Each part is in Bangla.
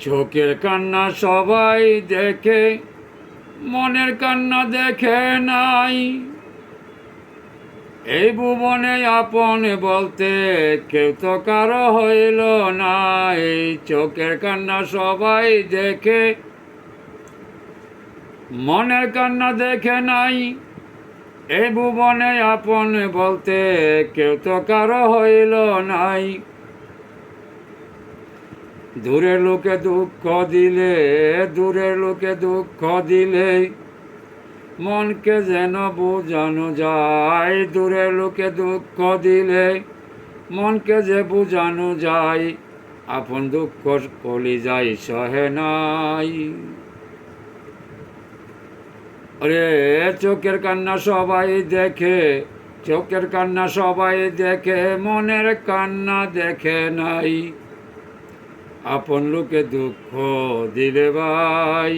চোখের কান্না সবাই দেখে, মনের কান্না দেখে নাই। এই ভুবনে আপন বলতে কেউ তো কারো হইল নাই। চোখের কান্না সবাই দেখে, মনের কান্না দেখে নাই। এই ভুবনে আপন বলতে কেউ তো কারো হইল নাই। দূরের লোকে দুঃখ দিলে, দূরের লোকে দুঃখ দিলে মনকে যেন বোঝানো যায়। দূরের লোকে দুঃখ দিলে মনকে যে বোঝানো যায়, আপন দুঃখ কলিজায় সহে নাই। আরে চোখের কান্না সবাই দেখে, চোখের কান্না সবাই দেখে, মনের কান্না দেখে নাই। আপন লোকে দুঃখ দিলে ভাই।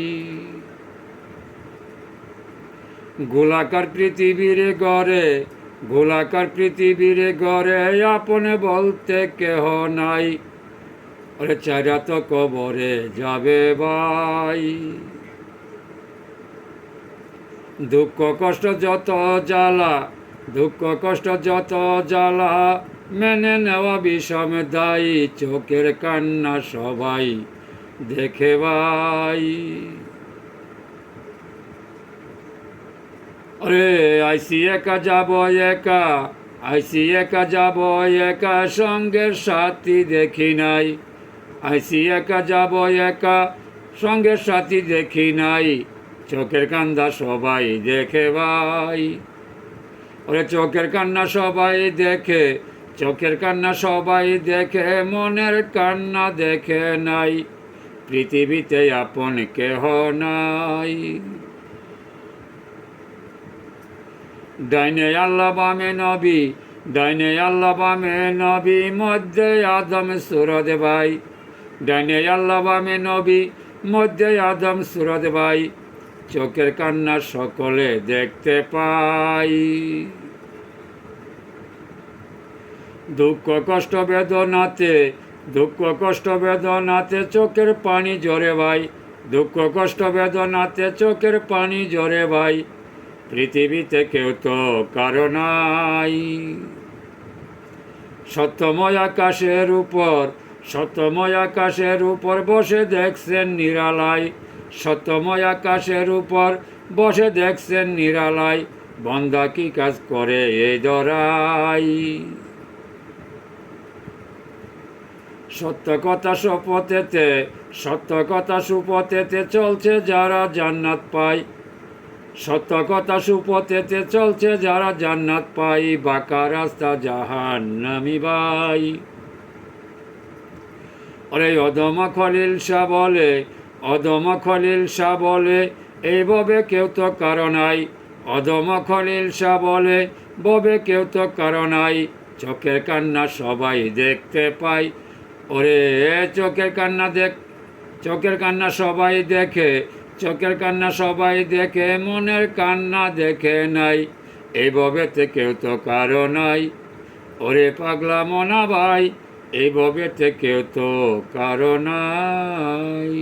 গোলাকার পৃথিবীর গড়ে, গোলাকার পৃথিবীর গড়ে আপনে বলতে কেহ নাই। ওরে চারা তো কবরে যাবে ভাই। দুঃখ কষ্ট যত জ্বালা, দুঃখ কষ্ট যত জ্বালা মেনে নেওয়া বিষম দায়ী। চোখের কান্না সবাই দেখে ভাই। আরে আইসি একা যাব একা, আইসি একা যাব একা, সঙ্গের সাথী দেখি নাই। আইসি একা যাব একা, সঙ্গের সাথী দেখি নাই। চোখের কান্না সবাই দেখে ভাই। ওরে চোখের কান্না সবাই দেখে, চোখের কান্না সবাই দেখে, মনের কান্না দেখে নাই। পৃথিবীতে আপন কেহ নাই। ডাইনে আল্লাহ বামে নবী, ডাইনে আল্লাহ বামে নবী, মধ্যে আদম সুরদ ভাই। ডাইনে আল্লাহ বামে নবী, মধ্যে আদম সুরদ ভাই। চোখের কান্না সকলে দেখতে পাই। দুঃখ কষ্ট বেদনাতে, দুঃখ কষ্ট বেদনাতে চোখের পানি ঝরে ভাই। দুঃখ কষ্ট বেদনাতে চোখের পানি ঝরে ভাই। পৃথিবীতে কেউ তো কারো নাই। সত্যময় আকাশের উপর, সত্যময় আকাশের উপর বসে দেখছেন নিরালায়। সত্যময় আকাশের উপর বসে দেখছেন নিরালায়, বন্দা কি কাজ করে এই দরাই। সত্য কথা শপথেতে, সত্য কথা সুপথেতে চলছে যারা জান্নাত পায়। সত্য কথা সুপথেতে চলছে যারা জান্নাত পাই। বাঁকা রাস্তা জাহান্নামী ভাই। আরে অদমা খলিল শাহ বলে, অদমা খলিল শাহ বলে, এইভাবে কেউ তো কারো নাই। অদমা খলিল শাহ বলে, ববে কেউ তো কারো নাই। চোখের কান্না সবাই দেখতে পাই। ওরে চোখের কান্না দেখ, চোখের কান্না সবাই দেখে, চোখের কান্না সবাই দেখে, মনের কান্না দেখে নাই। এইভাবেতে কেউ তো কারো নাই। ওরে পাগলা মনা ভাই, এইভাবেতে কেউ তো কারো নাই।